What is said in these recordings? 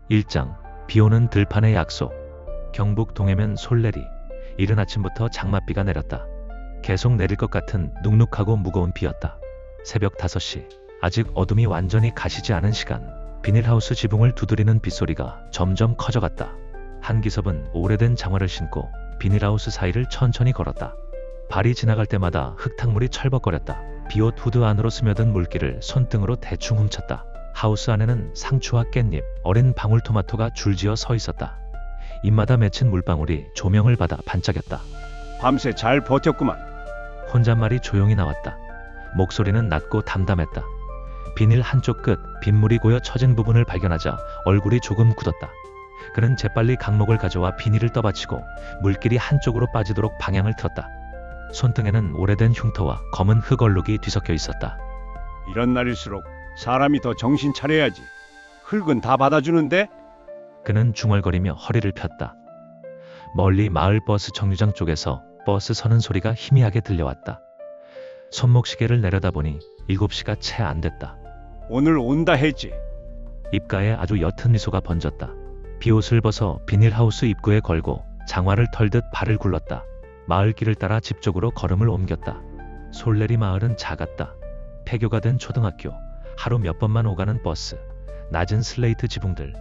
1장 비오는 들판의 약속. 경북 동해면 솔내리. 이른 아침부터 장맛비가 내렸다. 계속 내릴 것 같은 눅눅하고 무거운 비였다. 새벽 5시. 아직 어둠이 완전히 가시지 않은 시간. 비닐하우스 지붕을 두드리는 빗소리가 점점 커져갔다. 한기섭은 오래된 장화를 신고 비닐하우스 사이를 천천히 걸었다. 발이 지나갈 때마다 흙탕물이 철벅거렸다. 비옷 후드 안으로 스며든 물기를 손등으로 대충 훔쳤다. 하우스 안에는 상추와 깻잎, 어린 방울토마토가 줄지어 서 있었다. 입마다 맺힌 물방울이 조명을 받아 반짝였다. 밤새 잘 버텼구만. 혼잣말이 조용히 나왔다. 목소리는 낮고 담담했다. 비닐 한쪽 끝 빗물이 고여 처진 부분을 발견하자 얼굴이 조금 굳었다. 그는 재빨리 강목을 가져와 비닐을 떠받치고 물길이 한쪽으로 빠지도록 방향을 틀었다. 손등에는 오래된 흉터와 검은 흙 얼룩이 뒤섞여 있었다. 이런 날일수록 사람이 더 정신 차려야지. 흙은 다 받아주는데? 그는 중얼거리며 허리를 폈다. 멀리 마을 버스 정류장 쪽에서 버스 서는 소리가 희미하게 들려왔다. 손목시계를 내려다보니 7시가 채 안 됐다. 오늘 온다 했지. 입가에 아주 옅은 미소가 번졌다. 비옷을 벗어 비닐하우스 입구에 걸고 장화를 털듯 발을 굴렀다. 마을길을 따라 집 쪽으로 걸음을 옮겼다. 솔내리 마을은 작았다. 폐교가 된 초등학교, 하루 몇 번만 오가는 버스, 낮은 슬레이트 지붕들,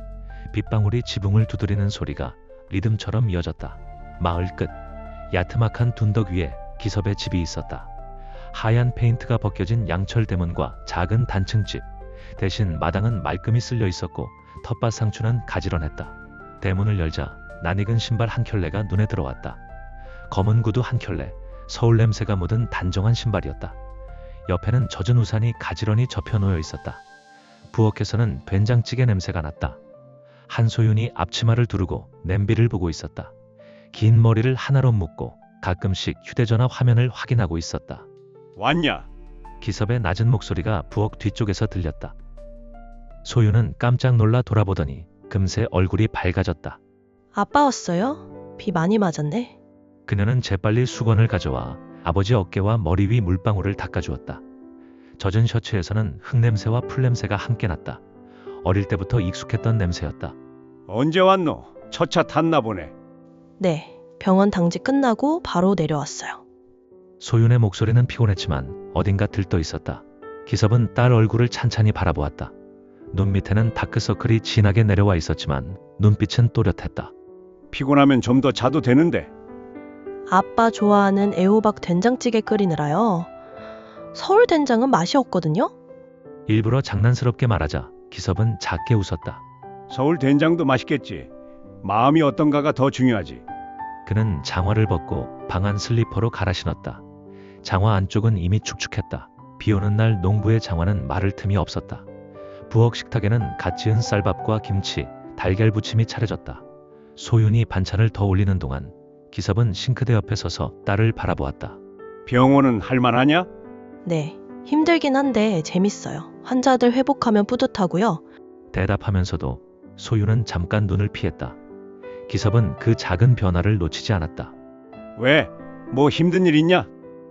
빗방울이 지붕을 두드리는 소리가 리듬처럼 이어졌다. 마을 끝, 야트막한 둔덕 위에 기섭의 집이 있었다. 하얀 페인트가 벗겨진 양철 대문과 작은 단층집, 대신 마당은 말끔히 쓸려 있었고 텃밭 상추는 가지런했다. 대문을 열자 낯익은 신발 한 켤레가 눈에 들어왔다. 검은 구두 한 켤레, 서울 냄새가 묻은 단정한 신발이었다. 옆에는 젖은 우산이 가지런히 접혀 놓여 있었다. 부엌에서는 된장찌개 냄새가 났다. 한소윤이 앞치마를 두르고 냄비를 보고 있었다. 긴 머리를 하나로 묶고 가끔씩 휴대전화 화면을 확인하고 있었다. 왔냐? 기섭의 낮은 목소리가 부엌 뒤쪽에서 들렸다. 소윤은 깜짝 놀라 돌아보더니 금세 얼굴이 밝아졌다. 아빠 왔어요? 비 많이 맞았네. 그녀는 재빨리 수건을 가져와 아버지 어깨와 머리 위 물방울을 닦아주었다. 젖은 셔츠에서는 흙냄새와 풀냄새가 함께 났다. 어릴 때부터 익숙했던 냄새였다. 언제 왔노? 첫 차 탔나 보네. 네, 병원 당직 끝나고 바로 내려왔어요. 소윤의 목소리는 피곤했지만 어딘가 들떠 있었다. 기섭은 딸 얼굴을 찬찬히 바라보았다. 눈 밑에는 다크서클이 진하게 내려와 있었지만 눈빛은 또렷했다. 피곤하면 좀 더 자도 되는데. 아빠 좋아하는 애호박 된장찌개 끓이느라요. 서울 된장은 맛이 없거든요? 일부러 장난스럽게 말하자 기섭은 작게 웃었다. 서울 된장도 맛있겠지. 마음이 어떤가가 더 중요하지. 그는 장화를 벗고 방한 슬리퍼로 갈아 신었다. 장화 안쪽은 이미 축축했다. 비오는 날 농부의 장화는 마를 틈이 없었다. 부엌 식탁에는 갓 지은 쌀밥과 김치, 달걀 부침이 차려졌다. 소윤이 반찬을 더 올리는 동안 기섭은 싱크대 옆에 서서 딸을 바라보았다. 병원은 할만하냐? 네, 힘들긴 한데 재밌어요. 환자들 회복하면 뿌듯하고요. 대답하면서도 소윤은 잠깐 눈을 피했다. 기섭은 그 작은 변화를 놓치지 않았다. 왜? 뭐 힘든 일 있냐?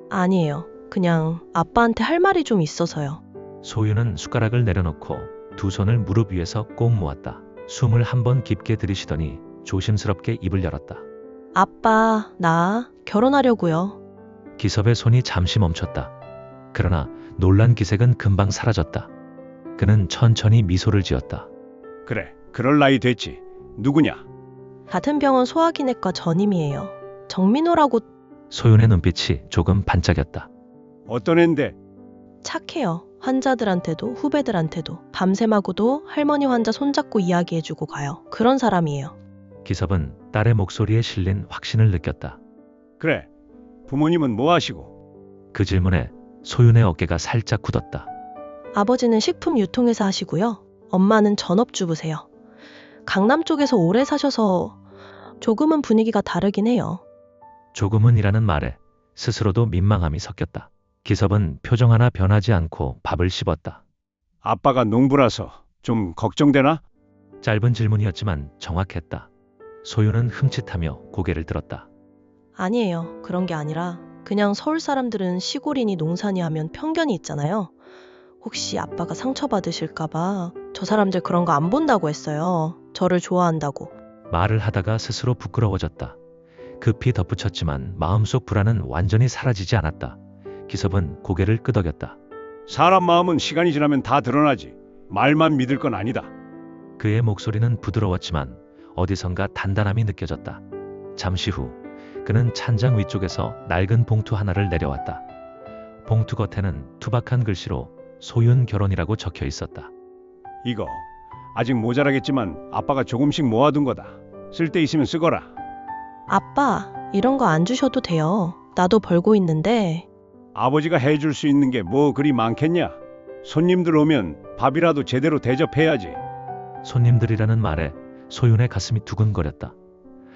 아니에요. 그냥 아빠한테 할 말이 좀 있어서요. 소윤은 숟가락을 내려놓고 두 손을 무릎 위에서 꼭 모았다. 숨을 한 번 깊게 들이쉬더니 조심스럽게 입을 열었다. 아빠, 나 결혼하려고요. 기섭의 손이 잠시 멈췄다. 그러나 놀란 기색은 금방 사라졌다. 그는 천천히 미소를 지었다. 그래, 그럴 나이 됐지. 누구냐? 같은 병원 소화기내과 전임이에요. 정민호라고. 소윤의 눈빛이 조금 반짝였다. 어떤 앤데? 착해요. 환자들한테도 후배들한테도 밤샘하고도 할머니 환자 손잡고 이야기해주고 가요. 그런 사람이에요. 기섭은 딸의 목소리에 실린 확신을 느꼈다. 그래, 부모님은 뭐 하시고? 그 질문에 소윤의 어깨가 살짝 굳었다. 아버지는 식품 유통회사 하시고요. 엄마는 전업주부세요. 강남 쪽에서 오래 사셔서 조금은 분위기가 다르긴 해요. 조금은이라는 말에 스스로도 민망함이 섞였다. 기섭은 표정 하나 변하지 않고 밥을 씹었다. 아빠가 농부라서 좀 걱정되나? 짧은 질문이었지만 정확했다. 소윤은 흠칫하며 고개를 들었다. 아니에요. 그런 게 아니라 그냥 서울 사람들은 시골이니 농사니 하면 편견이 있잖아요. 혹시 아빠가 상처받으실까봐 저 사람들 그런 거 안 본다고 했어요. 저를 좋아한다고. 말을 하다가 스스로 부끄러워졌다. 급히 덧붙였지만 마음속 불안은 완전히 사라지지 않았다. 기섭은 고개를 끄덕였다. 사람 마음은 시간이 지나면 다 드러나지. 말만 믿을 건 아니다. 그의 목소리는 부드러웠지만 어디선가 단단함이 느껴졌다. 잠시 후 그는 찬장 위쪽에서 낡은 봉투 하나를 내려왔다. 봉투 겉에는 투박한 글씨로 소윤 결혼이라고 적혀 있었다. 이거 아직 모자라겠지만 아빠가 조금씩 모아둔 거다. 쓸 때 있으면 쓰거라. 아빠, 이런 거 안 주셔도 돼요. 나도 벌고 있는데. 아버지가 해줄 수 있는 게 뭐 그리 많겠냐? 손님들 오면 밥이라도 제대로 대접해야지. 손님들이라는 말에 소윤의 가슴이 두근거렸다.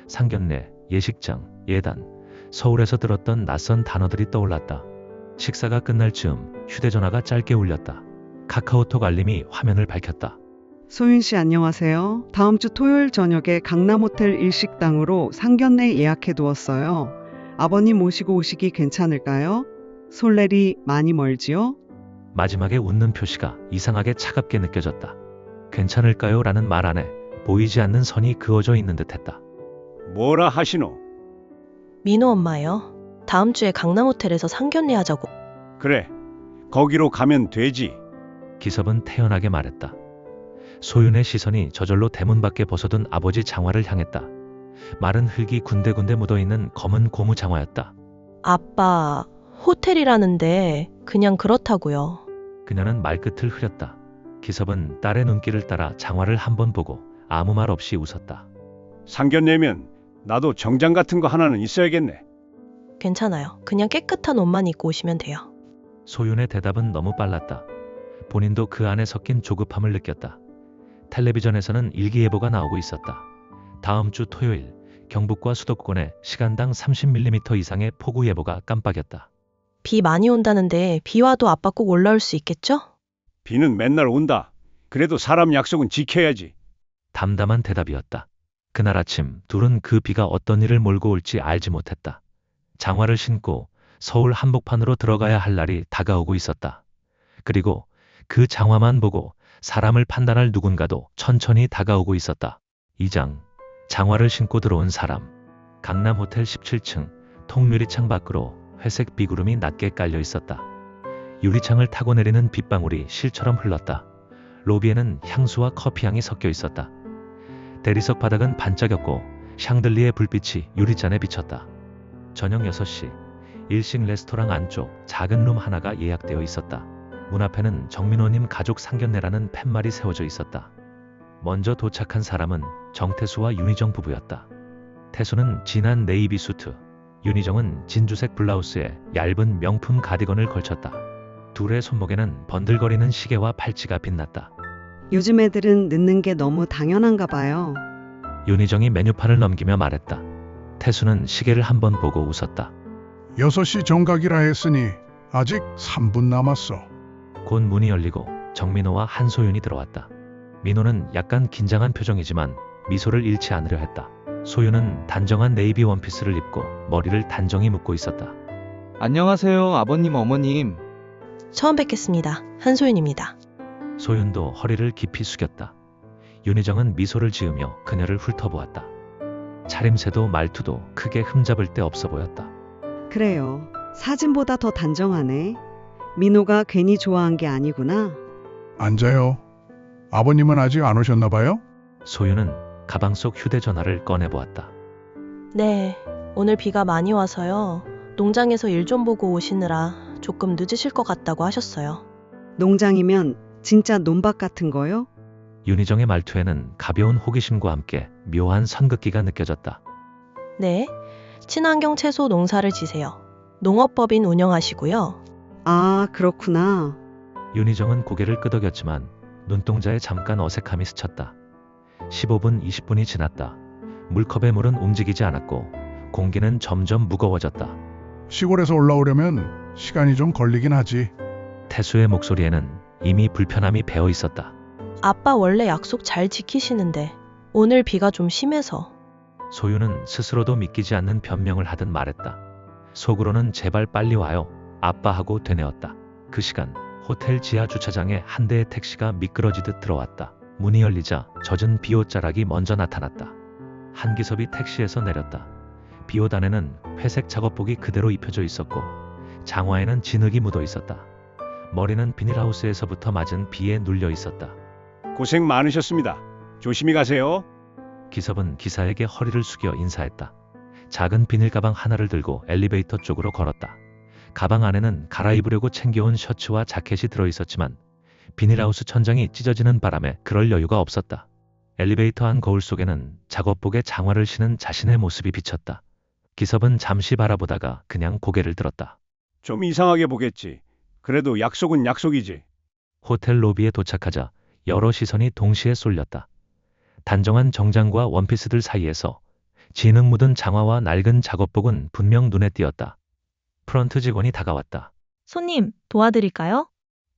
상견례, 예식장, 예단, 서울에서 들었던 낯선 단어들이 떠올랐다. 식사가 끝날 즈음 휴대전화가 짧게 울렸다. 카카오톡 알림이 화면을 밝혔다. 소윤 씨 안녕하세요. 다음 주 토요일 저녁에 강남호텔 일식당으로 상견례 예약해 두었어요. 아버님 모시고 오시기 괜찮을까요? 솔레리 많이 멀지요? 마지막에 웃는 표시가 이상하게 차갑게 느껴졌다. 괜찮을까요? 라는 말 안에 보이지 않는 선이 그어져 있는 듯했다. 뭐라 하시노? 민호 엄마요. 다음 주에 강남호텔에서 상견례 하자고. 그래, 거기로 가면 되지. 기섭은 태연하게 말했다. 소윤의 시선이 저절로 대문 밖에 벗어둔 아버지 장화를 향했다. 마른 흙이 군데군데 묻어있는 검은 고무 장화였다. 아빠, 호텔이라는데 그냥 그렇다고요. 그녀는 말끝을 흐렸다. 기섭은 딸의 눈길을 따라 장화를 한번 보고 아무 말 없이 웃었다. 상견례면 나도 정장 같은 거 하나는 있어야겠네. 괜찮아요. 그냥 깨끗한 옷만 입고 오시면 돼요. 소윤의 대답은 너무 빨랐다. 본인도 그 안에 섞인 조급함을 느꼈다. 텔레비전에서는 일기예보가 나오고 있었다. 다음 주 토요일 경북과 수도권에 시간당 30mm 이상의 폭우 예보가 깜빡였다. 비 많이 온다는데 비 와도 아빠 꼭 올라올 수 있겠죠? 비는 맨날 온다. 그래도 사람 약속은 지켜야지. 담담한 대답이었다. 그날 아침 둘은 그 비가 어떤 일을 몰고 올지 알지 못했다. 장화를 신고 서울 한복판으로 들어가야 할 날이 다가오고 있었다. 그리고 그 장화만 보고 사람을 판단할 누군가도 천천히 다가오고 있었다. 2장, 장화를 신고 들어온 사람. 강남호텔 17층 통유리창 밖으로 회색 비구름이 낮게 깔려 있었다. 유리창을 타고 내리는 빗방울이 실처럼 흘렀다. 로비에는 향수와 커피향이 섞여 있었다. 대리석 바닥은 반짝였고 샹들리에 불빛이 유리잔에 비쳤다. 저녁 6시, 일식 레스토랑 안쪽 작은 룸 하나가 예약되어 있었다. 문 앞에는 정민호님 가족 상견례라는 팻말이 세워져 있었다. 먼저 도착한 사람은 정태수와 윤희정 부부였다. 태수는 진한 네이비 수트, 윤희정은 진주색 블라우스에 얇은 명품 가디건을 걸쳤다. 둘의 손목에는 번들거리는 시계와 팔찌가 빛났다. 요즘 애들은 늦는 게 너무 당연한가 봐요. 윤희정이 메뉴판을 넘기며 말했다. 태수는 시계를 한번 보고 웃었다. 6시 정각이라 했으니 아직 3분 남았어. 곧 문이 열리고 정민호와 한소윤이 들어왔다. 민호는 약간 긴장한 표정이지만 미소를 잃지 않으려 했다. 소윤은 단정한 네이비 원피스를 입고 머리를 단정히 묶고 있었다. 안녕하세요, 아버님, 어머님. 처음 뵙겠습니다. 한소윤입니다. 소윤도 허리를 깊이 숙였다. 윤희정은 미소를 지으며 그녀를 훑어보았다. 차림새도 말투도 크게 흠잡을 데 없어 보였다. 그래요. 사진보다 더 단정하네. 민호가 괜히 좋아한 게 아니구나. 앉아요. 아버님은 아직 안 오셨나 봐요? 소윤은 가방 속 휴대전화를 꺼내보았다. 네, 오늘 비가 많이 와서요. 농장에서 일 좀 보고 오시느라 조금 늦으실 것 같다고 하셨어요. 농장이면 진짜 논밭 같은 거요? 윤희정의 말투에는 가벼운 호기심과 함께 묘한 선긋기가 느껴졌다. 네, 친환경 채소 농사를 지세요. 농업법인 운영하시고요. 아, 그렇구나. 윤희정은 고개를 끄덕였지만 눈동자에 잠깐 어색함이 스쳤다. 15분, 20분이 지났다. 물컵의 물은 움직이지 않았고 공기는 점점 무거워졌다. 시골에서 올라오려면 시간이 좀 걸리긴 하지. 태수의 목소리에는 이미 불편함이 배어 있었다. 아빠 원래 약속 잘 지키시는데 오늘 비가 좀 심해서. 소윤은 스스로도 믿기지 않는 변명을 하듯 말했다. 속으로는 제발 빨리 와요. 아빠 하고 되뇌었다. 그 시간 호텔 지하 주차장에 한 대의 택시가 미끄러지듯 들어왔다. 문이 열리자 젖은 비옷자락이 먼저 나타났다. 한기섭이 택시에서 내렸다. 비옷 안에는 회색 작업복이 그대로 입혀져 있었고 장화에는 진흙이 묻어 있었다. 머리는 비닐하우스에서부터 맞은 비에 눌려 있었다. 고생 많으셨습니다. 조심히 가세요. 기섭은 기사에게 허리를 숙여 인사했다. 작은 비닐 가방 하나를 들고 엘리베이터 쪽으로 걸었다. 가방 안에는 갈아입으려고 챙겨온 셔츠와 자켓이 들어있었지만 비닐하우스 천장이 찢어지는 바람에 그럴 여유가 없었다. 엘리베이터 안 거울 속에는 작업복에 장화를 신은 자신의 모습이 비쳤다. 기섭은 잠시 바라보다가 그냥 고개를 들었다. 좀 이상하게 보겠지. 그래도 약속은 약속이지. 호텔 로비에 도착하자 여러 시선이 동시에 쏠렸다. 단정한 정장과 원피스들 사이에서 진흙 묻은 장화와 낡은 작업복은 분명 눈에 띄었다. 프런트 직원이 다가왔다. 손님, 도와드릴까요?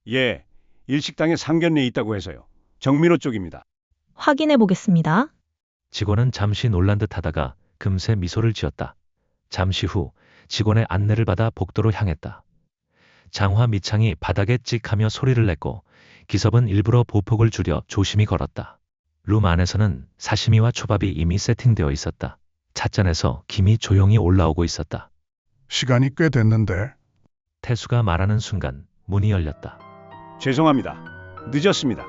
예, 일식당에 상견례 있다고 해서요. 정민호 쪽입니다. 확인해 보겠습니다. 직원은 잠시 놀란 듯 하다가 금세 미소를 지었다. 잠시 후 직원의 안내를 받아 복도로 향했다. 장화 밑창이 바닥에 찍하며 소리를 냈고 기섭은 일부러 보폭을 줄여 조심히 걸었다. 룸 안에서는 사시미와 초밥이 이미 세팅되어 있었다. 찻잔에서 김이 조용히 올라오고 있었다. 시간이 꽤 됐는데. 태수가 말하는 순간 문이 열렸다. 죄송합니다. 늦었습니다.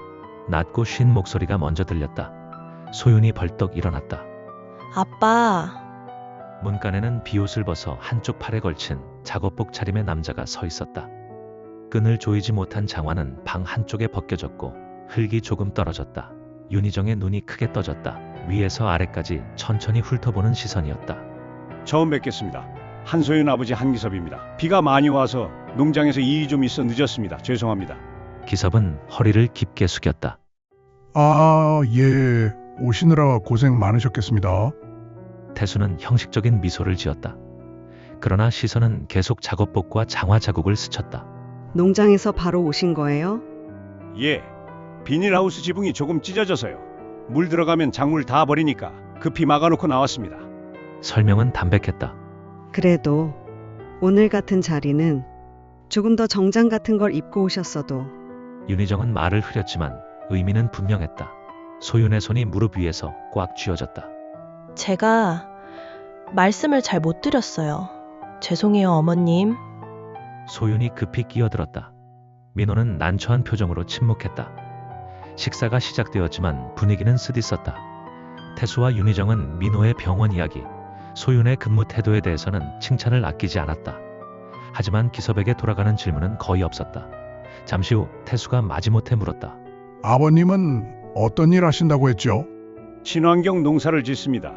낮고 쉰 목소리가 먼저 들렸다. 소윤이 벌떡 일어났다. 아빠, 문간에는 비옷을 벗어 한쪽 팔에 걸친 작업복 차림의 남자가 서 있었다. 끈을 조이지 못한 장화는 방 한쪽에 벗겨졌고 흙이 조금 떨어졌다. 윤희정의 눈이 크게 떠졌다. 위에서 아래까지 천천히 훑어보는 시선이었다. 처음 뵙겠습니다. 한소윤 아버지 한기섭입니다. 비가 많이 와서 농장에서 일이 좀 있어 늦었습니다. 죄송합니다. 기섭은 허리를 깊게 숙였다. 예. 오시느라 고생 많으셨겠습니다. 태수는 형식적인 미소를 지었다. 그러나 시선은 계속 작업복과 장화 자국을 스쳤다. 농장에서 바로 오신 거예요? 예, 비닐하우스 지붕이 조금 찢어져서요. 물 들어가면 작물 다 버리니까 급히 막아놓고 나왔습니다. 설명은 담백했다. 그래도 오늘 같은 자리는 조금 더 정장 같은 걸 입고 오셨어도. 윤희정은 말을 흐렸지만 의미는 분명했다. 소윤의 손이 무릎 위에서 꽉 쥐어졌다. 제가 말씀을 잘 못 드렸어요. 죄송해요, 어머님. 소윤이 급히 끼어들었다. 민호는 난처한 표정으로 침묵했다. 식사가 시작되었지만 분위기는 쓰디썼다. 태수와 윤희정은 민호의 병원 이야기, 소윤의 근무 태도에 대해서는 칭찬을 아끼지 않았다. 하지만 기섭에게 돌아가는 질문은 거의 없었다. 잠시 후 태수가 마지못해 물었다. 아버님은 어떤 일 하신다고 했죠? 친환경 농사를 짓습니다.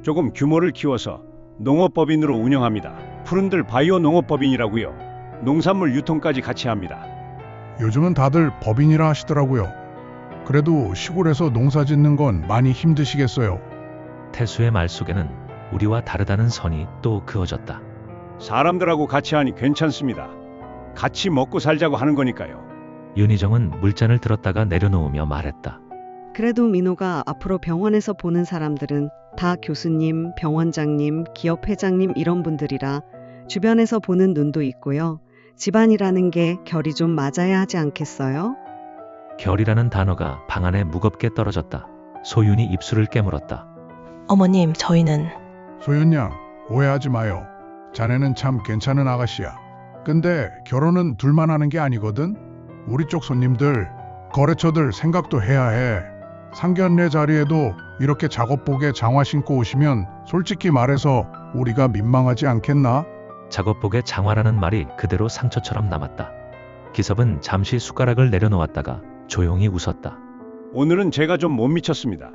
조금 규모를 키워서 농업법인으로 운영합니다. 푸른들 바이오 농업법인이라고요. 농산물 유통까지 같이 합니다. 요즘은 다들 법인이라 하시더라고요. 그래도 시골에서 농사 짓는 건 많이 힘드시겠어요. 태수의 말 속에는 우리와 다르다는 선이 또 그어졌다. 사람들하고 같이 하니 괜찮습니다. 같이 먹고 살자고 하는 거니까요. 윤희정은 물잔을 들었다가 내려놓으며 말했다. 그래도 민호가 앞으로 병원에서 보는 사람들은 다 교수님, 병원장님, 기업 회장님 이런 분들이라 주변에서 보는 눈도 있고요. 집안이라는 게 결이 좀 맞아야 하지 않겠어요? 결이라는 단어가 방 안에 무겁게 떨어졌다. 소윤이 입술을 깨물었다. 어머님, 저희는 소윤 양, 오해하지 마요. 자네는 참 괜찮은 아가씨야. 근데 결혼은 둘만 하는 게 아니거든? 우리 쪽 손님들, 거래처들 생각도 해야 해. 상견례 자리에도 이렇게 작업복에 장화 신고 오시면 솔직히 말해서 우리가 민망하지 않겠나? 작업복에 장화라는 말이 그대로 상처처럼 남았다. 기섭은 잠시 숟가락을 내려놓았다가 조용히 웃었다. 오늘은 제가 좀 못 미쳤습니다.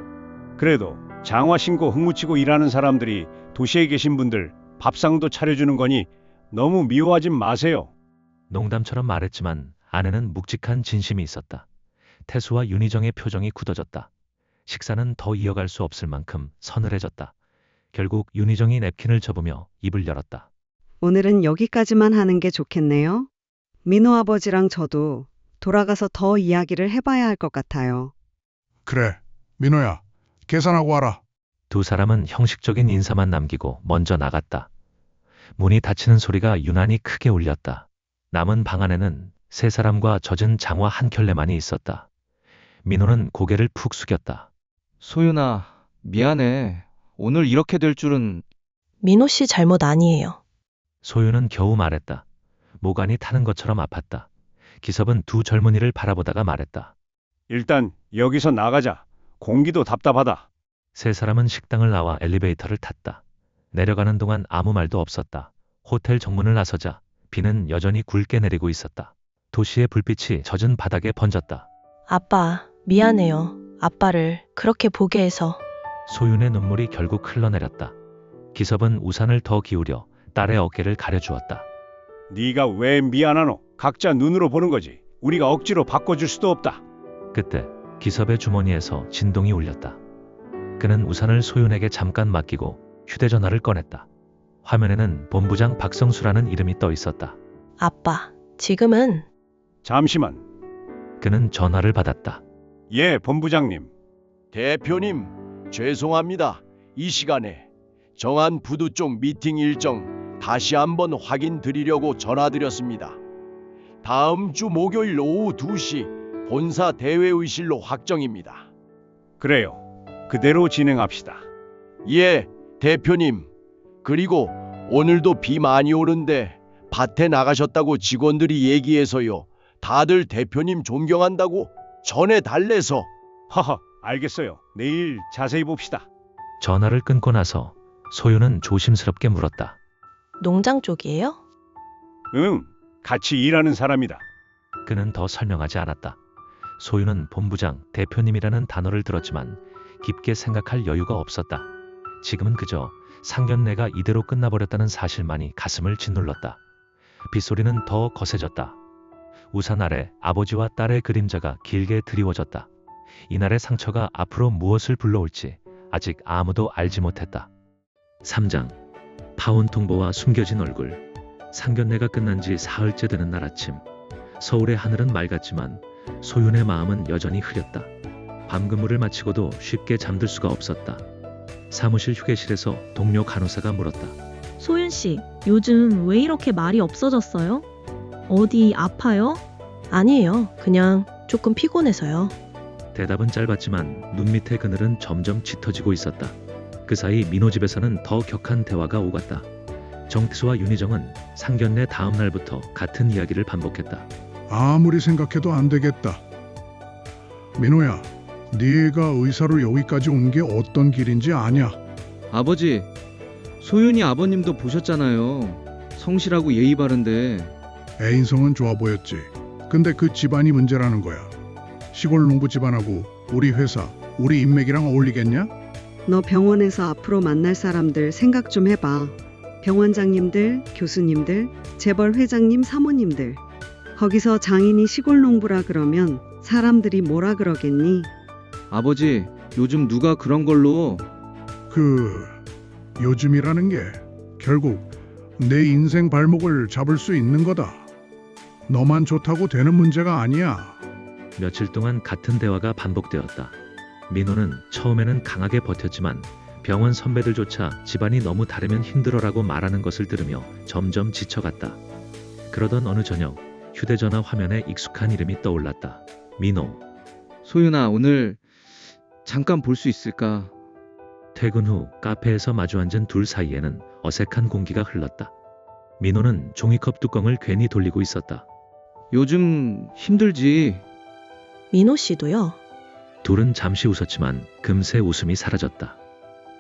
그래도 장화 신고 흙묻히고 일하는 사람들이 도시에 계신 분들 밥상도 차려주는 거니 너무 미워하지 마세요. 농담처럼 말했지만 안에는 묵직한 진심이 있었다. 태수와 윤희정의 표정이 굳어졌다. 식사는 더 이어갈 수 없을 만큼 서늘해졌다. 결국 윤희정이 냅킨을 접으며 입을 열었다. 오늘은 여기까지만 하는 게 좋겠네요. 민호 아버지랑 저도 돌아가서 더 이야기를 해봐야 할 것 같아요. 그래, 민호야, 계산하고 와라. 두 사람은 형식적인 인사만 남기고 먼저 나갔다. 문이 닫히는 소리가 유난히 크게 울렸다. 남은 방 안에는 세 사람과 젖은 장화 한 켤레만이 있었다. 민호는 고개를 푹 숙였다. 소윤아, 미안해. 오늘 이렇게 될 줄은. 민호 씨 잘못 아니에요. 소윤은 겨우 말했다. 모간이 타는 것처럼 아팠다. 기섭은 두 젊은이를 바라보다가 말했다. 일단 여기서 나가자. 공기도 답답하다. 세 사람은 식당을 나와 엘리베이터를 탔다. 내려가는 동안 아무 말도 없었다. 호텔 정문을 나서자 비는 여전히 굵게 내리고 있었다. 도시의 불빛이 젖은 바닥에 번졌다. 아빠, 미안해요. 아빠를 그렇게 보게 해서. 소윤의 눈물이 결국 흘러내렸다. 기섭은 우산을 더 기울여 딸의 어깨를 가려주었다. 네가 왜 미안하노? 각자 눈으로 보는 거지. 우리가 억지로 바꿔줄 수도 없다. 그때 기섭의 주머니에서 진동이 울렸다. 그는 우산을 소윤에게 잠깐 맡기고 휴대전화를 꺼냈다. 화면에는 본부장 박성수라는 이름이 떠 있었다. 아빠, 지금은 잠시만. 그는 전화를 받았다. 예, 본부장님. 대표님, 죄송합니다. 이 시간에 정한 부두 쪽 미팅 일정 다시 한번 확인 드리려고 전화드렸습니다. 다음 주 목요일 오후 2시 본사 대회의실로 확정입니다. 그래요. 그대로 진행합시다. 예, 대표님. 그리고 오늘도 비 많이 오는데 밭에 나가셨다고 직원들이 얘기해서요. 다들 대표님 존경한다고 전해달래서. 허허, 알겠어요. 내일 자세히 봅시다. 전화를 끊고 나서 소윤은 조심스럽게 물었다. 농장 쪽이에요? 응, 같이 일하는 사람이다. 그는 더 설명하지 않았다. 소윤은 본부장, 대표님이라는 단어를 들었지만 깊게 생각할 여유가 없었다. 지금은 그저 상견례가 이대로 끝나버렸다는 사실만이 가슴을 짓눌렀다. 빗소리는 더 거세졌다. 우산 아래 아버지와 딸의 그림자가 길게 드리워졌다. 이날의 상처가 앞으로 무엇을 불러올지 아직 아무도 알지 못했다. 3장. 파온 통보와 숨겨진 얼굴. 상견례가 끝난 지 사흘째 되는 날 아침. 서울의 하늘은 맑았지만 소윤의 마음은 여전히 흐렸다. 밤 근무를 마치고도 쉽게 잠들 수가 없었다. 사무실 휴게실에서 동료 간호사가 물었다. 소윤 씨, 요즘 왜 이렇게 말이 없어졌어요? 어디 아파요? 아니에요. 그냥 조금 피곤해서요. 대답은 짧았지만 눈 밑의 그늘은 점점 짙어지고 있었다. 그 사이 민호 집에서는 더 격한 대화가 오갔다. 정태수와 윤희정은 상견례 다음 날부터 같은 이야기를 반복했다. 아무리 생각해도 안 되겠다. 민호야, 네가 의사로 여기까지 온 게 어떤 길인지 아냐? 아버지, 소윤이 아버님도 보셨잖아요. 성실하고 예의 바른데. 애인성은 좋아 보였지. 근데 그 집안이 문제라는 거야. 시골 농부 집안하고 우리 회사, 우리 인맥이랑 어울리겠냐? 너 병원에서 앞으로 만날 사람들 생각 좀 해봐. 병원장님들, 교수님들, 재벌 회장님, 사모님들. 거기서 장인이 시골 농부라 그러면 사람들이 뭐라 그러겠니? 아버지, 요즘 누가 그런 걸로. 요즘이라는 게 결국 내 인생 발목을 잡을 수 있는 거다. 너만 좋다고 되는 문제가 아니야. 며칠 동안 같은 대화가 반복되었다. 민호는 처음에는 강하게 버텼지만 병원 선배들조차 집안이 너무 다르면 힘들어라고 말하는 것을 들으며 점점 지쳐갔다. 그러던 어느 저녁 휴대전화 화면에 익숙한 이름이 떠올랐다. 민호. 소윤아, 오늘 잠깐 볼 수 있을까? 퇴근 후 카페에서 마주 앉은 둘 사이에는 어색한 공기가 흘렀다. 민호는 종이컵 뚜껑을 괜히 돌리고 있었다. 요즘 힘들지? 민호 씨도요? 둘은 잠시 웃었지만 금세 웃음이 사라졌다.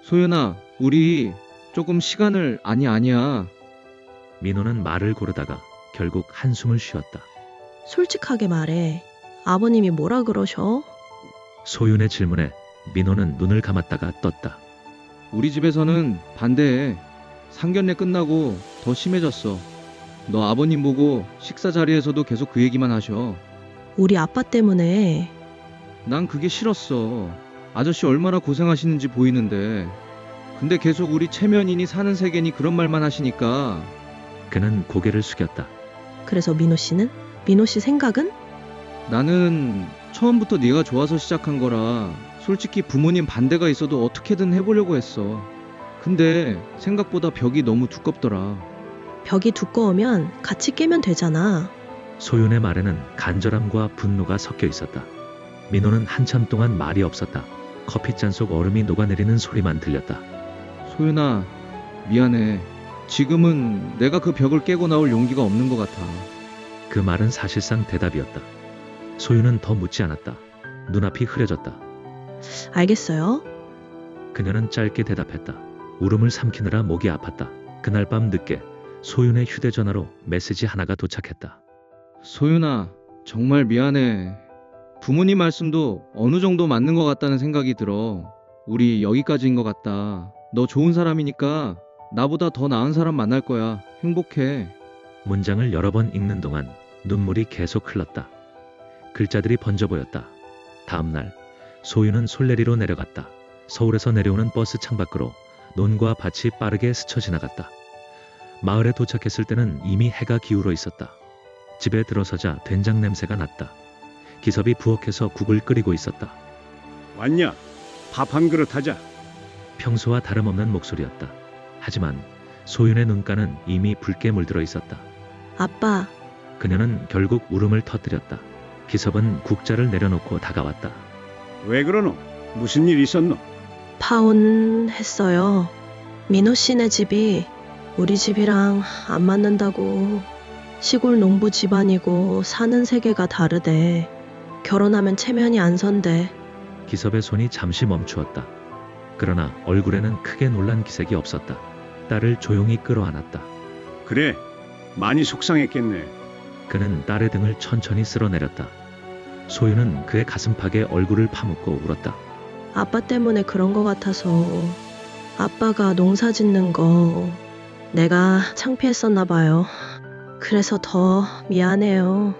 소윤아, 우리 조금 시간을. 아니야. 민호는 말을 고르다가 결국 한숨을 쉬었다. 솔직하게 말해. 아버님이 뭐라 그러셔? 소윤의 질문에 민호는 눈을 감았다가 떴다. 우리 집에서는 반대해. 상견례 끝나고 더 심해졌어. 너 아버님 보고 식사 자리에서도 계속 그 얘기만 하셔. 우리 아빠 때문에. 난 그게 싫었어. 아저씨 얼마나 고생하시는지 보이는데. 근데 계속 우리 체면이니 사는 세계니 그런 말만 하시니까. 그는 고개를 숙였다. 그래서 민호 씨는? 민호 씨 생각은? 나는 처음부터 네가 좋아서 시작한 거라 솔직히 부모님 반대가 있어도 어떻게든 해보려고 했어. 근데 생각보다 벽이 너무 두껍더라. 벽이 두꺼우면 같이 깨면 되잖아. 소윤의 말에는 간절함과 분노가 섞여 있었다. 민호는 한참 동안 말이 없었다. 커피잔 속 얼음이 녹아내리는 소리만 들렸다. 소윤아, 미안해. 지금은 내가 그 벽을 깨고 나올 용기가 없는 것 같아. 그 말은 사실상 대답이었다. 소윤은 더 묻지 않았다. 눈앞이 흐려졌다. 알겠어요. 그녀는 짧게 대답했다. 울음을 삼키느라 목이 아팠다. 그날 밤 늦게 소윤의 휴대전화로 메시지 하나가 도착했다. 소윤아, 정말 미안해. 부모님 말씀도 어느 정도 맞는 것 같다는 생각이 들어. 우리 여기까지인 것 같다. 너 좋은 사람이니까 나보다 더 나은 사람 만날 거야. 행복해. 문장을 여러 번 읽는 동안 눈물이 계속 흘렀다. 글자들이 번져 보였다. 다음 날 소윤은 솔레리로 내려갔다. 서울에서 내려오는 버스 창밖으로 논과 밭이 빠르게 스쳐 지나갔다. 마을에 도착했을 때는 이미 해가 기울어 있었다. 집에 들어서자 된장 냄새가 났다. 기섭이 부엌에서 국을 끓이고 있었다. 왔냐? 밥 한 그릇 하자. 평소와 다름없는 목소리였다. 하지만 소윤의 눈가는 이미 붉게 물들어 있었다. 아빠, 그녀는 결국 울음을 터뜨렸다. 기섭은 국자를 내려놓고 다가왔다. 왜 그러노? 무슨 일 있었노? 파혼했어요. 민호 씨네 집이 우리 집이랑 안 맞는다고. 시골 농부 집안이고 사는 세계가 다르대. 결혼하면 체면이 안 선대. 기섭의 손이 잠시 멈추었다. 그러나 얼굴에는 크게 놀란 기색이 없었다. 딸을 조용히 끌어안았다. 그래, 많이 속상했겠네. 그는 딸의 등을 천천히 쓸어내렸다. 소윤은 그의 가슴팍에 얼굴을 파묻고 울었다. 아빠 때문에 그런 거 같아서. 아빠가 농사 짓는 거 내가 창피했었나 봐요. 그래서 더 미안해요.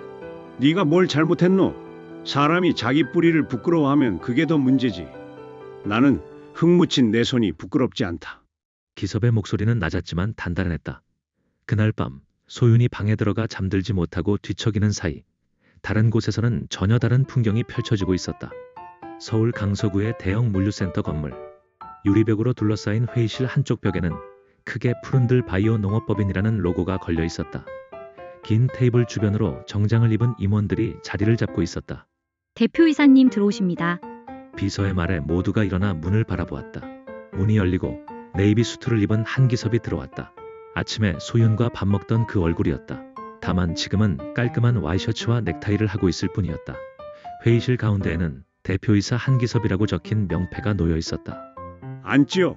네가 뭘 잘못했노? 사람이 자기 뿌리를 부끄러워하면 그게 더 문제지. 나는 흙 묻힌 내 손이 부끄럽지 않다. 기섭의 목소리는 낮았지만 단단했다. 그날 밤 소윤이 방에 들어가 잠들지 못하고 뒤척이는 사이 다른 곳에서는 전혀 다른 풍경이 펼쳐지고 있었다. 서울 강서구의 대형 물류센터 건물. 유리벽으로 둘러싸인 회의실 한쪽 벽에는 크게 푸른들 바이오 농업법인이라는 로고가 걸려 있었다. 긴 테이블 주변으로 정장을 입은 임원들이 자리를 잡고 있었다. 대표이사님 들어오십니다. 비서의 말에 모두가 일어나 문을 바라보았다. 문이 열리고 네이비 수트를 입은 한기섭이 들어왔다. 아침에 소윤과 밥 먹던 그 얼굴이었다. 다만 지금은 깔끔한 와이셔츠와 넥타이를 하고 있을 뿐이었다. 회의실 가운데에는 대표이사 한기섭이라고 적힌 명패가 놓여 있었다. 앉지요.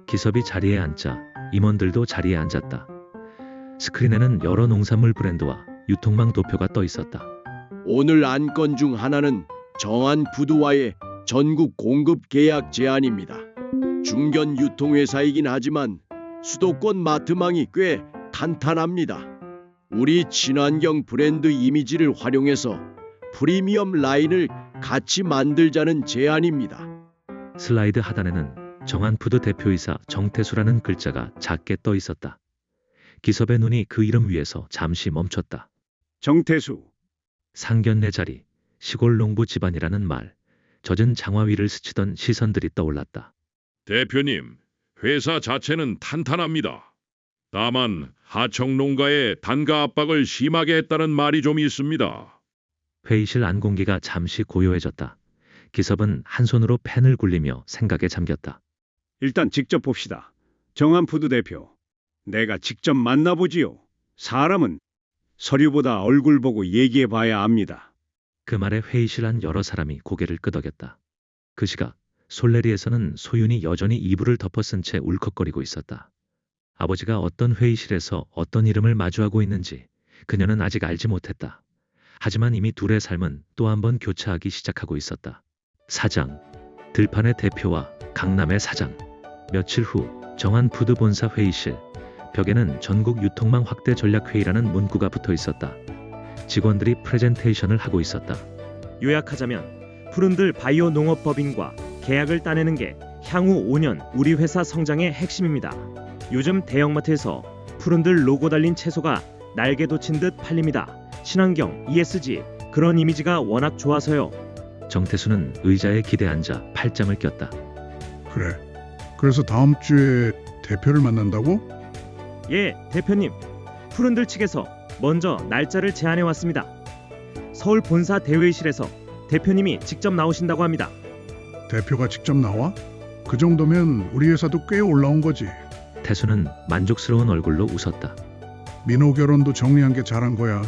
기섭이 자리에 앉자 임원들도 자리에 앉았다. 스크린에는 여러 농산물 브랜드와 유통망 도표가 떠 있었다. 오늘 안건 중 하나는 정한 푸드와의 전국 공급 계약 제안입니다. 중견 유통회사이긴 하지만 수도권 마트망이 꽤 탄탄합니다. 우리 친환경 브랜드 이미지를 활용해서 프리미엄 라인을 같이 만들자는 제안입니다. 슬라이드 하단에는 정한푸드 대표이사 정태수라는 글자가 작게 떠 있었다. 기섭의 눈이 그 이름 위에서 잠시 멈췄다. 정태수. 상견례 자리, 시골 농부 집안이라는 말, 젖은 장화 위를 스치던 시선들이 떠올랐다. 대표님, 회사 자체는 탄탄합니다. 다만 하청 농가의 단가 압박을 심하게 했다는 말이 좀 있습니다. 회의실 안공기가 잠시 고요해졌다. 기섭은 한 손으로 펜을 굴리며 생각에 잠겼다. 일단 직접 봅시다. 정한푸드 대표. 내가 직접 만나보지요. 사람은 서류보다 얼굴 보고 얘기해 봐야 압니다. 그 말에 회의실 안 여러 사람이 고개를 끄덕였다. 그 시각 솔레리에서는 소윤이 여전히 이불을 덮어 쓴 채 울컥거리고 있었다. 아버지가 어떤 회의실에서 어떤 이름을 마주하고 있는지 그녀는 아직 알지 못했다. 하지만 이미 둘의 삶은 또 한 번 교차하기 시작하고 있었다. 사장, 들판의 대표와 강남의 사장. 며칠 후 정한푸드 본사 회의실. 벽에는 전국 유통망 확대 전략 회의라는 문구가 붙어 있었다. 직원들이 프레젠테이션을 하고 있었다. 요약하자면 푸른들 바이오 농업법인과 계약을 따내는 게 향후 5년 우리 회사 성장의 핵심입니다. 요즘 대형마트에서 푸른들 로고 달린 채소가 날개 돋친 듯 팔립니다. 친환경, ESG 그런 이미지가 워낙 좋아서요. 정태수는 의자에 기대 앉아 팔짱을 꼈다. 그래. 그래서 다음 주에 대표를 만난다고? 예, 대표님. 푸른들 측에서 먼저 날짜를 제안해 왔습니다. 서울 본사 대회의실에서 대표님이 직접 나오신다고 합니다. 대표가 직접 나와? 그 정도면 우리 회사도 꽤 올라온 거지. 태수는 만족스러운 얼굴로 웃었다. 민호 결혼도 정리한 게 잘한 거야.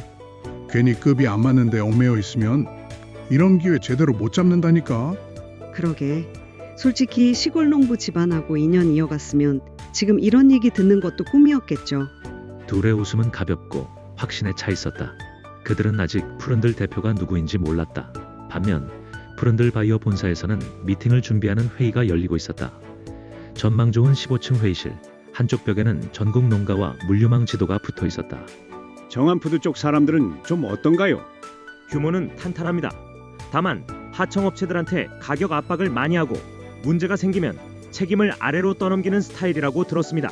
괜히 급이 안 맞는데 얽매여 있으면 이런 기회 제대로 못 잡는다니까. 그러게. 솔직히 시골 농부 집안하고 인연 이어갔으면 지금 이런 얘기 듣는 것도 꿈이었겠죠. 둘의 웃음은 가볍고 확신에 차 있었다. 그들은 아직 푸른들 대표가 누구인지 몰랐다. 반면 푸른들 바이오 본사에서는 미팅을 준비하는 회의가 열리고 있었다. 전망 좋은 15층 회의실. 한쪽 벽에는 전국 농가와 물류망 지도가 붙어 있었다. 정한푸드 쪽 사람들은 좀 어떤가요? 규모는 탄탄합니다. 다만 하청업체들한테 가격 압박을 많이 하고 문제가 생기면 책임을 아래로 떠넘기는 스타일이라고 들었습니다.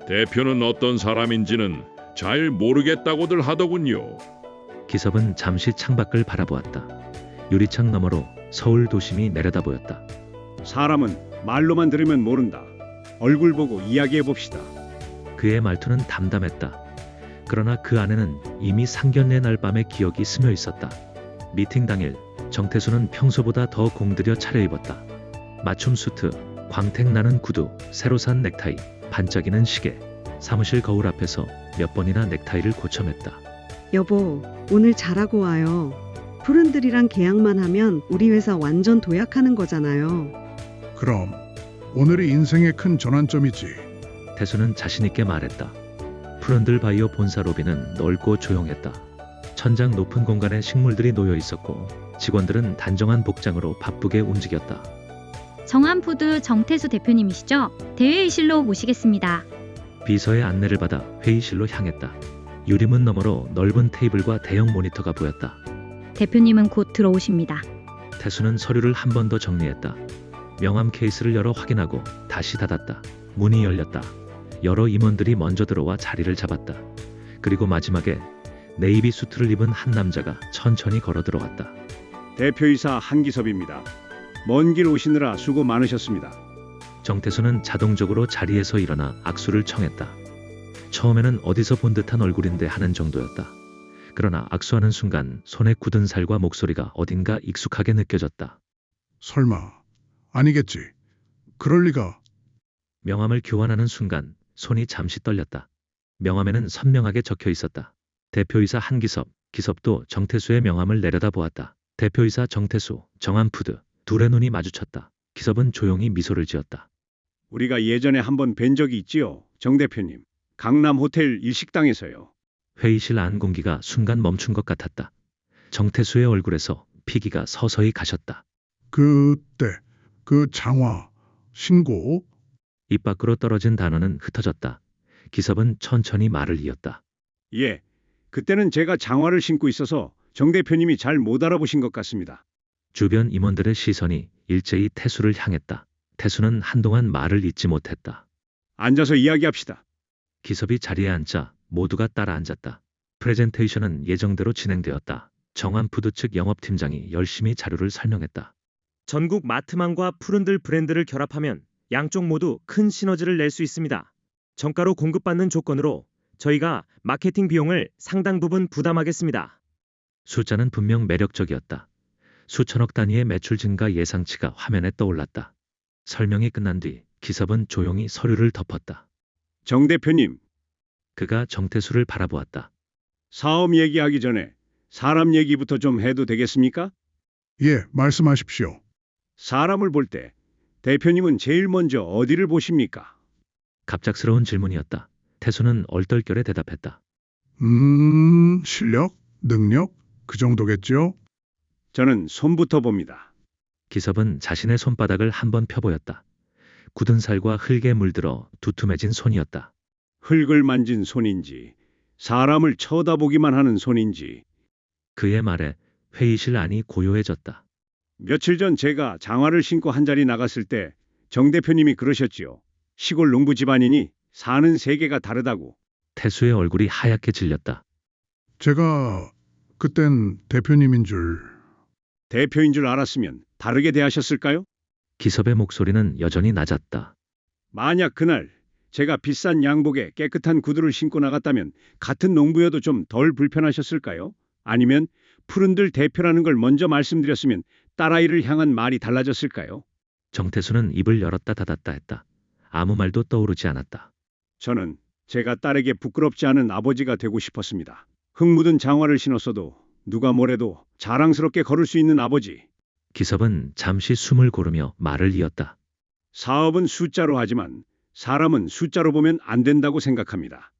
대표는 어떤 사람인지는 잘 모르겠다고들 하더군요. 기섭은 잠시 창밖을 바라보았다. 유리창 너머로 서울 도심이 내려다 보였다. 사람은 말로만 들으면 모른다. 얼굴 보고 이야기해 봅시다. 그의 말투는 담담했다. 그러나 그 안에는 이미 상견례 날 밤의 기억이 스며 있었다. 미팅 당일 정태수는 평소보다 더 공들여 차려입었다. 맞춤 수트, 광택 나는 구두, 새로 산 넥타이, 반짝이는 시계. 사무실 거울 앞에서 몇 번이나 넥타이를 고쳐맸다. 여보, 오늘 잘하고 와요. 푸른들이랑 계약만 하면 우리 회사 완전 도약하는 거잖아요. 그럼 오늘이 인생의 큰 전환점이지. 태수는 자신있게 말했다. 푸른들 바이오 본사 로비는 넓고 조용했다. 천장 높은 공간에 식물들이 놓여 있었고 직원들은 단정한 복장으로 바쁘게 움직였다. 정한푸드 정태수 대표님이시죠? 대회의실로 모시겠습니다. 비서의 안내를 받아 회의실로 향했다. 유리문 너머로 넓은 테이블과 대형 모니터가 보였다. 대표님은 곧 들어오십니다. 태수는 서류를 한 번 더 정리했다. 명함 케이스를 열어 확인하고 다시 닫았다. 문이 열렸다. 여러 임원들이 먼저 들어와 자리를 잡았다. 그리고 마지막에 네이비 수트를 입은 한 남자가 천천히 걸어 들어왔다. 대표이사 한기섭입니다. 먼 길 오시느라 수고 많으셨습니다. 정태수는 자동적으로 자리에서 일어나 악수를 청했다. 처음에는 어디서 본 듯한 얼굴인데 하는 정도였다. 그러나 악수하는 순간 손에 굳은 살과 목소리가 어딘가 익숙하게 느껴졌다. 설마 아니겠지. 그럴 리가. 명함을 교환하는 순간 손이 잠시 떨렸다. 명함에는 선명하게 적혀 있었다. 대표이사 한기섭, 기섭도 정태수의 명함을 내려다보았다. 대표이사 정태수, 정한푸드. 둘의 눈이 마주쳤다. 기섭은 조용히 미소를 지었다. 우리가 예전에 한번 뵌 적이 있지요, 정 대표님. 강남 호텔 일식당에서요. 회의실 안 공기가 순간 멈춘 것 같았다. 정태수의 얼굴에서 피기가 서서히 가셨다. 그때 그 장화 신고. 입 밖으로 떨어진 단어는 흩어졌다. 기섭은 천천히 말을 이었다. 예, 그때는 제가 장화를 신고 있어서 정 대표님이 잘 못 알아보신 것 같습니다. 주변 임원들의 시선이 일제히 태수를 향했다. 태수는 한동안 말을 잇지 못했다. 앉아서 이야기합시다. 기섭이 자리에 앉자 모두가 따라 앉았다. 프레젠테이션은 예정대로 진행되었다. 정한푸드 측 영업팀장이 열심히 자료를 설명했다. 전국 마트망과 푸른들 브랜드를 결합하면 양쪽 모두 큰 시너지를 낼 수 있습니다. 정가로 공급받는 조건으로 저희가 마케팅 비용을 상당 부분 부담하겠습니다. 숫자는 분명 매력적이었다. 수천억 단위의 매출 증가 예상치가 화면에 떠올랐다. 설명이 끝난 뒤 기섭은 조용히 서류를 덮었다. 정 대표님, 그가 정태수를 바라보았다. 사업 얘기하기 전에 사람 얘기부터 좀 해도 되겠습니까? 예, 말씀하십시오. 사람을 볼 때 대표님은 제일 먼저 어디를 보십니까? 갑작스러운 질문이었다. 태수는 얼떨결에 대답했다. 실력, 능력 그 정도겠죠? 저는 손부터 봅니다. 기섭은 자신의 손바닥을 한번 펴보였다. 굳은 살과 흙에 물들어 두툼해진 손이었다. 흙을 만진 손인지 사람을 쳐다보기만 하는 손인지. 그의 말에 회의실 안이 고요해졌다. 며칠 전 제가 장화를 신고 한 자리 나갔을 때 정 대표님이 그러셨지요. 시골 농부 집안이니 사는 세계가 다르다고. 태수의 얼굴이 하얗게 질렸다. 제가 그땐 대표님인 줄. 대표인 줄 알았으면 다르게 대하셨을까요? 기섭의 목소리는 여전히 낮았다. 만약 그날 제가 비싼 양복에 깨끗한 구두를 신고 나갔다면 같은 농부여도 좀 덜 불편하셨을까요? 아니면 푸른들 대표라는 걸 먼저 말씀드렸으면 딸아이를 향한 말이 달라졌을까요? 정태수는 입을 열었다 닫았다 했다. 아무 말도 떠오르지 않았다. 저는 제가 딸에게 부끄럽지 않은 아버지가 되고 싶었습니다. 흙 묻은 장화를 신었어도 누가 뭐래도 자랑스럽게 걸을 수 있는 아버지. 기섭은 잠시 숨을 고르며 말을 이었다. 사업은 숫자로 하지만 사람은 숫자로 보면 안 된다고 생각합니다.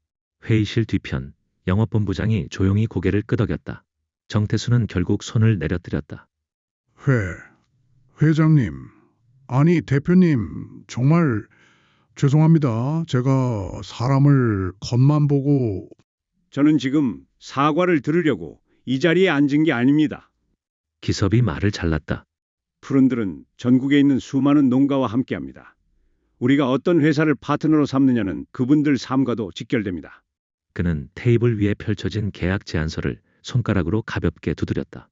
회의실 뒤편 영업본부장이 조용히 고개를 끄덕였다. 정태수는 결국 손을 내려뜨렸다. 회장님, 아니 대표님, 정말 죄송합니다. 제가 사람을 겉만 보고 저는 지금 사과를 들으려고 이 자리에 앉은 게 아닙니다. 기섭이 말을 잘랐다. 푸른들은 전국에 있는 수많은 농가와 함께합니다. 우리가 어떤 회사를 파트너로 삼느냐는 그분들 삶과도 직결됩니다. 그는 테이블 위에 펼쳐진 계약 제안서를 손가락으로 가볍게 두드렸다.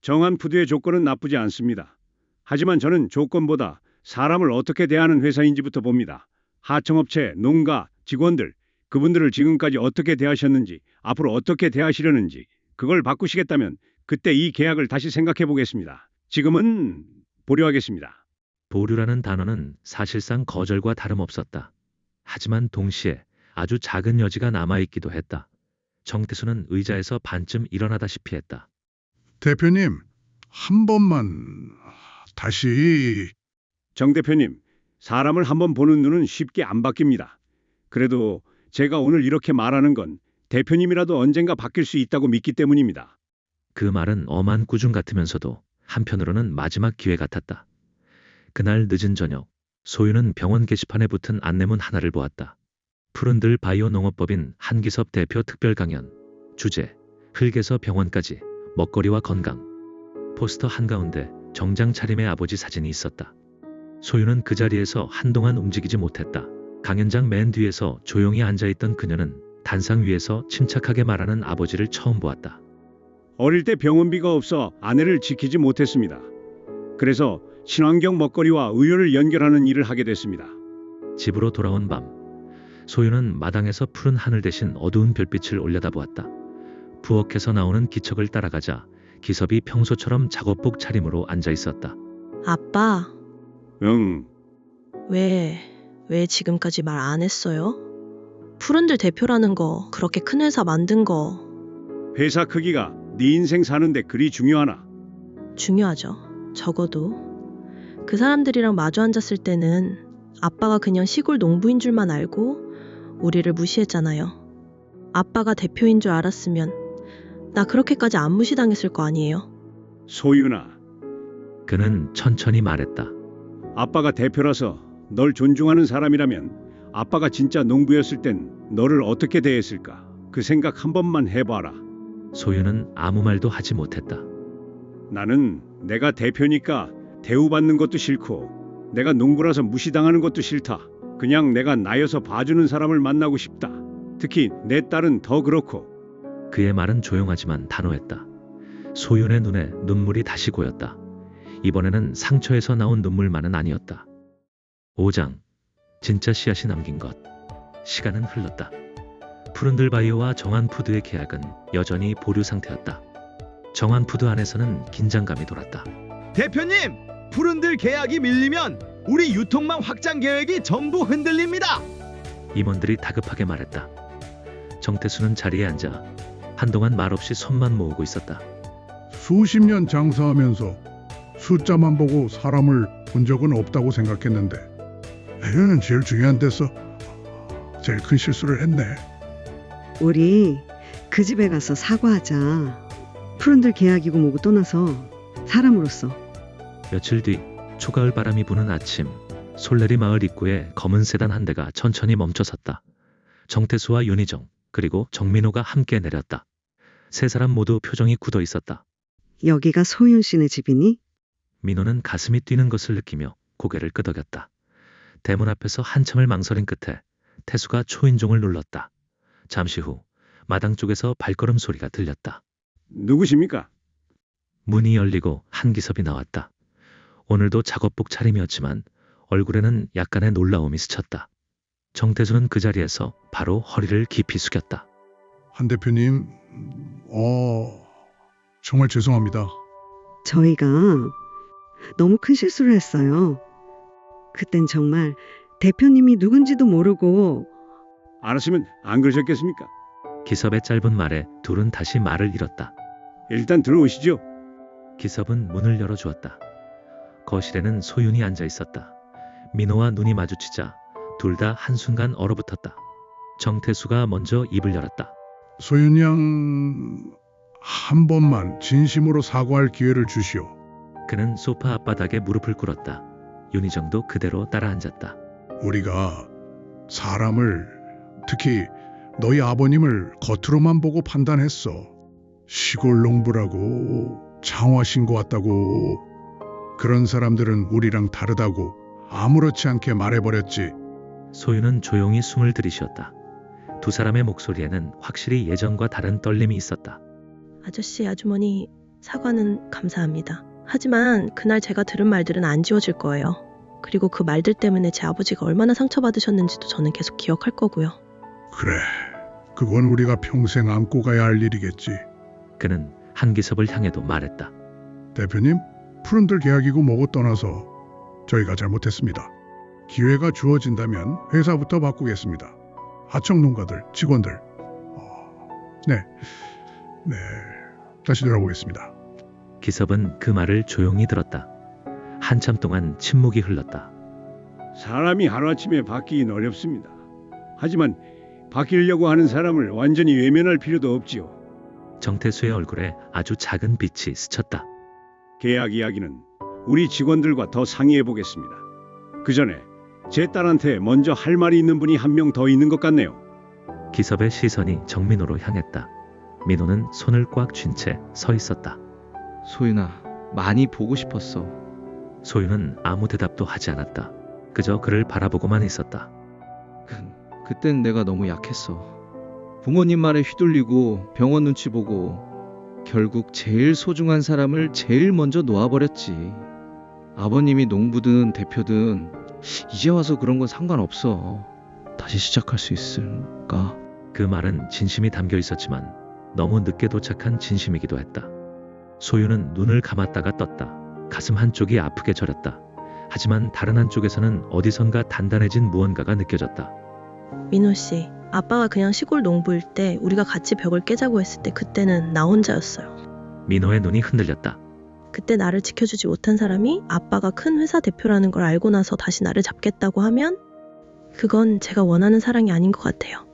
정한 푸드의 조건은 나쁘지 않습니다. 하지만 저는 조건보다 사람을 어떻게 대하는 회사인지부터 봅니다. 하청업체, 농가, 직원들, 그분들을 지금까지 어떻게 대하셨는지, 앞으로 어떻게 대하시려는지, 그걸 바꾸시겠다면 그때 이 계약을 다시 생각해 보겠습니다. 지금은 보류하겠습니다. 보류라는 단어는 사실상 거절과 다름없었다. 하지만 동시에 아주 작은 여지가 남아있기도 했다. 정태수는 의자에서 반쯤 일어나다시피 했다. 대표님, 한 번만 다시. 정 대표님, 사람을 한번 보는 눈은 쉽게 안 바뀝니다. 그래도 제가 오늘 이렇게 말하는 건 대표님이라도 언젠가 바뀔 수 있다고 믿기 때문입니다. 그 말은 엄한 꾸중 같으면서도 한편으로는 마지막 기회 같았다. 그날 늦은 저녁, 소유는 병원 게시판에 붙은 안내문 하나를 보았다. 푸른들 바이오 농업법인 한기섭 대표 특별 강연. 주제, 흙에서 병원까지, 먹거리와 건강. 포스터 한가운데 정장 차림의 아버지 사진이 있었다. 소유는 그 자리에서 한동안 움직이지 못했다. 강연장 맨 뒤에서 조용히 앉아있던 그녀는 단상 위에서 침착하게 말하는 아버지를 처음 보았다. 어릴 때 병원비가 없어 아내를 지키지 못했습니다. 그래서 친환경 먹거리와 의료를 연결하는 일을 하게 됐습니다. 집으로 돌아온 밤, 소유는 마당에서 푸른 하늘 대신 어두운 별빛을 올려다보았다. 부엌에서 나오는 기척을 따라가자 기섭이 평소처럼 작업복 차림으로 앉아 있었다. 아빠, 응, 왜 지금까지 말 안 했어요? 푸른들 대표라는 거, 그렇게 큰 회사 만든 거 회사 크기가 네 인생 사는데 그리 중요하나? 중요하죠. 적어도 그 사람들이랑 마주 앉았을 때는 아빠가 그냥 시골 농부인 줄만 알고 우리를 무시했잖아요. 아빠가 대표인 줄 알았으면 나 그렇게까지 안 무시당했을 거 아니에요. 소윤아, 그는 천천히 말했다. 아빠가 대표라서 널 존중하는 사람이라면 아빠가 진짜 농부였을 땐 너를 어떻게 대했을까? 그 생각 한 번만 해봐라. 소유는 아무 말도 하지 못했다. 나는 내가 대표니까 대우받는 것도 싫고 내가 농부라서 무시당하는 것도 싫다. 그냥 내가 나여서 봐주는 사람을 만나고 싶다. 특히 내 딸은 더 그렇고. 그의 말은 조용하지만 단호했다. 소윤의 눈에 눈물이 다시 고였다. 이번에는 상처에서 나온 눈물만은 아니었다. 5장. 진짜 씨앗이 남긴 것. 시간은 흘렀다. 푸른들 바이오와 정한푸드의 계약은 여전히 보류 상태였다. 정한푸드 안에서는 긴장감이 돌았다. 대표님, 푸른들 계약이 밀리면 우리 유통망 확장 계획이 전부 흔들립니다. 임원들이 다급하게 말했다. 정태수는 자리에 앉아 한동안 말없이 손만 모으고 있었다. 수십 년 장사하면서 숫자만 보고 사람을 본 적은 없다고 생각했는데 회사는 제일 중요한 데서 제일 큰 실수를 했네. 우리 그 집에 가서 사과하자. 푸른들 계약이고 뭐고 떠나서 사람으로서. 며칠 뒤 초가을 바람이 부는 아침, 솔레리 마을 입구에 검은 세단 한 대가 천천히 멈춰섰다. 정태수와 윤희정 그리고 정민호가 함께 내렸다. 세 사람 모두 표정이 굳어 있었다. 여기가 소윤 씨네 집이니? 민호는 가슴이 뛰는 것을 느끼며 고개를 끄덕였다. 대문 앞에서 한참을 망설인 끝에 태수가 초인종을 눌렀다. 잠시 후 마당 쪽에서 발걸음 소리가 들렸다. 누구십니까? 문이 열리고 한기섭이 나왔다. 오늘도 작업복 차림이었지만 얼굴에는 약간의 놀라움이 스쳤다. 정태수는 그 자리에서 바로 허리를 깊이 숙였다. 한 대표님, 정말 죄송합니다. 저희가 너무 큰 실수를 했어요. 그땐 정말 대표님이 누군지도 모르고 알았으면 안 그러셨겠습니까? 기섭의 짧은 말에 둘은 다시 말을 잃었다. 일단 들어오시죠. 기섭은 문을 열어주었다. 거실에는 소윤이 앉아 있었다. 민호와 눈이 마주치자 둘 다 한순간 얼어붙었다. 정태수가 먼저 입을 열었다. 소윤 양, 한 번만 진심으로 사과할 기회를 주시오. 그는 소파 앞바닥에 무릎을 꿇었다. 윤희정도 그대로 따라 앉았다. 우리가 사람을, 특히 너희 아버님을 겉으로만 보고 판단했어. 시골 농부라고, 장화신 것 같다고. 그런 사람들은 우리랑 다르다고 아무렇지 않게 말해버렸지. 소윤은 조용히 숨을 들이쉬었다. 두 사람의 목소리에는 확실히 예전과 다른 떨림이 있었다. 아저씨, 아주머니, 사과는 감사합니다. 하지만 그날 제가 들은 말들은 안 지워질 거예요. 그리고 그 말들 때문에 제 아버지가 얼마나 상처받으셨는지도 저는 계속 기억할 거고요. 그래, 그건 우리가 평생 안고 가야 할 일이겠지. 그는 한기섭을 향해도 말했다. 대표님, 푸른들 계약이고 뭐고 떠나서 저희가 잘못했습니다. 기회가 주어진다면 회사부터 바꾸겠습니다. 하청 농가들, 직원들. 네, 다시 돌아보겠습니다. 기섭은 그 말을 조용히 들었다. 한참 동안 침묵이 흘렀다. 사람이 하루아침에 바뀌긴 어렵습니다. 하지만 바뀌려고 하는 사람을 완전히 외면할 필요도 없지요. 정태수의 얼굴에 아주 작은 빛이 스쳤다. 계약 이야기는 우리 직원들과 더 상의해 보겠습니다. 그 전에 제 딸한테 먼저 할 말이 있는 분이 한 명 더 있는 것 같네요. 기섭의 시선이 정민호로 향했다. 민호는 손을 꽉 쥔 채 서 있었다. 소윤아, 많이 보고 싶었어. 소윤은 아무 대답도 하지 않았다. 그저 그를 바라보고만 있었다. 그땐 내가 너무 약했어. 부모님 말에 휘둘리고 병원 눈치 보고 결국 제일 소중한 사람을 제일 먼저 놓아버렸지. 아버님이 농부든 대표든 이제 와서 그런 건 상관없어. 다시 시작할 수 있을까? 그 말은 진심이 담겨 있었지만 너무 늦게 도착한 진심이기도 했다. 소윤은 눈을 감았다가 떴다. 가슴 한쪽이 아프게 저렸다. 하지만 다른 한쪽에서는 어디선가 단단해진 무언가가 느껴졌다. 민호 씨, 아빠가 그냥 시골 농부일 때 우리가 같이 벽을 깨자고 했을 때 그때는 나 혼자였어요. 민호의 눈이 흔들렸다. 그때 나를 지켜주지 못한 사람이 아빠가 큰 회사 대표라는 걸 알고 나서 다시 나를 잡겠다고 하면 그건 제가 원하는 사랑이 아닌 것 같아요.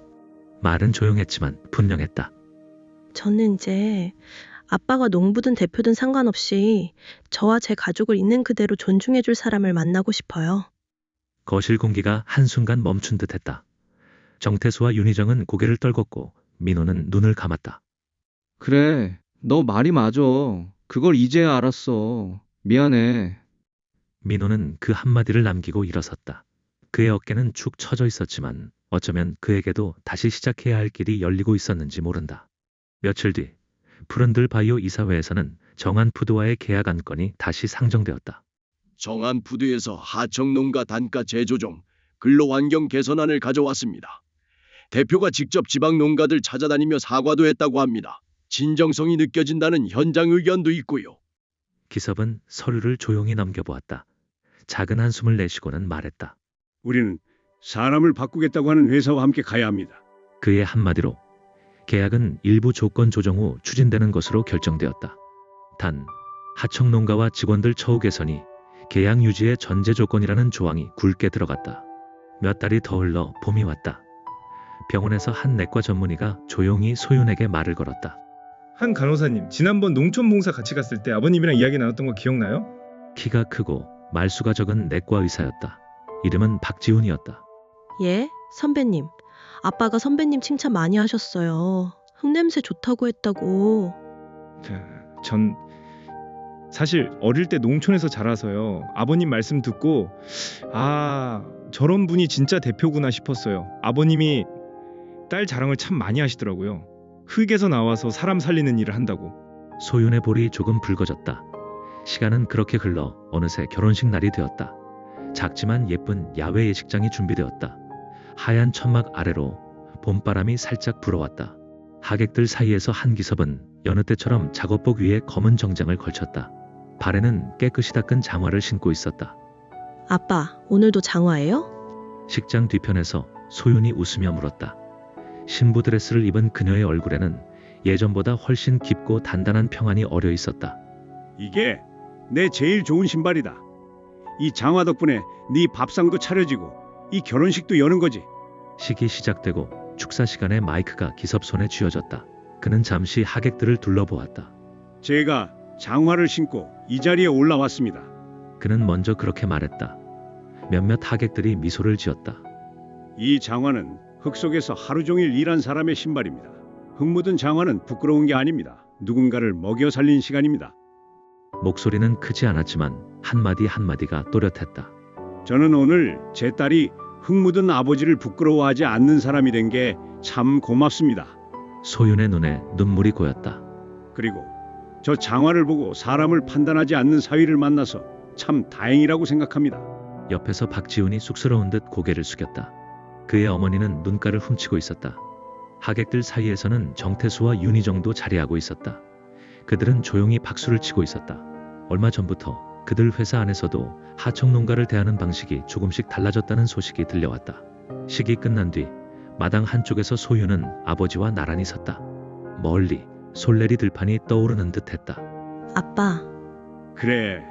말은 조용했지만 분명했다. 저는 이제 아빠가 농부든 대표든 상관없이 저와 제 가족을 있는 그대로 존중해줄 사람을 만나고 싶어요. 거실 공기가 한순간 멈춘 듯했다. 정태수와 윤희정은 고개를 떨궜고 민호는 눈을 감았다. 그래, 너 말이 맞아. 그걸 이제야 알았어. 미안해. 민호는 그 한마디를 남기고 일어섰다. 그의 어깨는 축 처져 있었지만 어쩌면 그에게도 다시 시작해야 할 길이 열리고 있었는지 모른다. 며칠 뒤 푸른들 바이오 이사회에서는 정한푸드와의 계약 안건이 다시 상정되었다. 정한푸드에서 하청농가 단가 재조정, 근로환경 개선안을 가져왔습니다. 대표가 직접 지방 농가들 찾아다니며 사과도 했다고 합니다. 진정성이 느껴진다는 현장 의견도 있고요. 기섭은 서류를 조용히 넘겨보았다. 작은 한숨을 내쉬고는 말했다. 우리는 사람을 바꾸겠다고 하는 회사와 함께 가야 합니다. 그의 한마디로 계약은 일부 조건 조정 후 추진되는 것으로 결정되었다. 단 하청농가와 직원들 처우 개선이 계약 유지의 전제 조건이라는 조항이 굵게 들어갔다. 몇 달이 더 흘러 봄이 왔다. 병원에서 한 내과 전문의가 조용히 소윤에게 말을 걸었다. 한 간호사님, 지난번 농촌봉사 같이 갔을 때 아버님이랑 이야기 나눴던 거 기억나요? 키가 크고 말수가 적은 내과 의사였다. 이름은 박지훈이었다. 예, 선배님. 아빠가 선배님 칭찬 많이 하셨어요. 흙냄새 좋다고 했다고. 전 사실 어릴 때 농촌에서 자라서요. 아버님 말씀 듣고 저런 분이 진짜 대표구나 싶었어요. 아버님이 딸 자랑을 참 많이 하시더라고요. 흙에서 나와서 사람 살리는 일을 한다고. 소윤의 볼이 조금 붉어졌다. 시간은 그렇게 흘러 어느새 결혼식 날이 되었다. 작지만 예쁜 야외 예식장이 준비되었다. 하얀 천막 아래로 봄바람이 살짝 불어왔다. 하객들 사이에서 한기섭은 여느 때처럼 작업복 위에 검은 정장을 걸쳤다. 발에는 깨끗이 닦은 장화를 신고 있었다. 아빠, 오늘도 장화예요? 식장 뒤편에서 소윤이 웃으며 물었다. 신부 드레스를 입은 그녀의 얼굴에는 예전보다 훨씬 깊고 단단한 평안이 어려 있었다. 이게 내 제일 좋은 신발이다. 이 장화 덕분에 네 밥상도 차려지고 이 결혼식도 여는 거지. 식이 시작되고 축사 시간에 마이크가 기섭 손에 쥐어졌다. 그는 잠시 하객들을 둘러보았다. 제가 장화를 신고 이 자리에 올라왔습니다. 그는 먼저 그렇게 말했다. 몇몇 하객들이 미소를 지었다. 이 장화는 흙 속에서 하루 종일 일한 사람의 신발입니다. 흙 묻은 장화는 부끄러운 게 아닙니다. 누군가를 먹여 살린 시간입니다. 목소리는 크지 않았지만 한마디 한마디가 또렷했다. 저는 오늘 제 딸이 흙 묻은 아버지를 부끄러워하지 않는 사람이 된 게 참 고맙습니다. 소윤의 눈에 눈물이 고였다. 그리고 저 장화를 보고 사람을 판단하지 않는 사위를 만나서 참 다행이라고 생각합니다. 옆에서 박지훈이 쑥스러운 듯 고개를 숙였다. 그의 어머니는 눈가를 훔치고 있었다. 하객들 사이에서는 정태수와 윤희정도 자리하고 있었다. 그들은 조용히 박수를 치고 있었다. 얼마 전부터 그들 회사 안에서도 하청 농가를 대하는 방식이 조금씩 달라졌다는 소식이 들려왔다. 식이 끝난 뒤 마당 한쪽에서 소윤은 아버지와 나란히 섰다. 멀리 솔레리 들판이 떠오르는 듯했다. 아빠, 그래,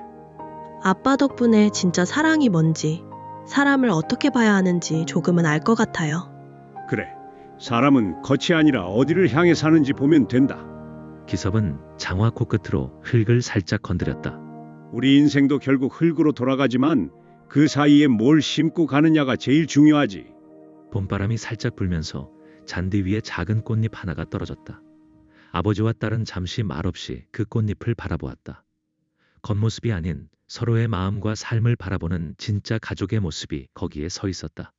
아빠 덕분에 진짜 사랑이 뭔지, 사람을 어떻게 봐야 하는지 조금은 알 것 같아요. 그래. 사람은 겉이 아니라 어디를 향해 사는지 보면 된다. 기섭은 장화 코끝으로 흙을 살짝 건드렸다. 우리 인생도 결국 흙으로 돌아가지만 그 사이에 뭘 심고 가느냐가 제일 중요하지. 봄바람이 살짝 불면서 잔디 위에 작은 꽃잎 하나가 떨어졌다. 아버지와 딸은 잠시 말없이 그 꽃잎을 바라보았다. 겉모습이 아닌 서로의 마음과 삶을 바라보는 진짜 가족의 모습이 거기에 서 있었다.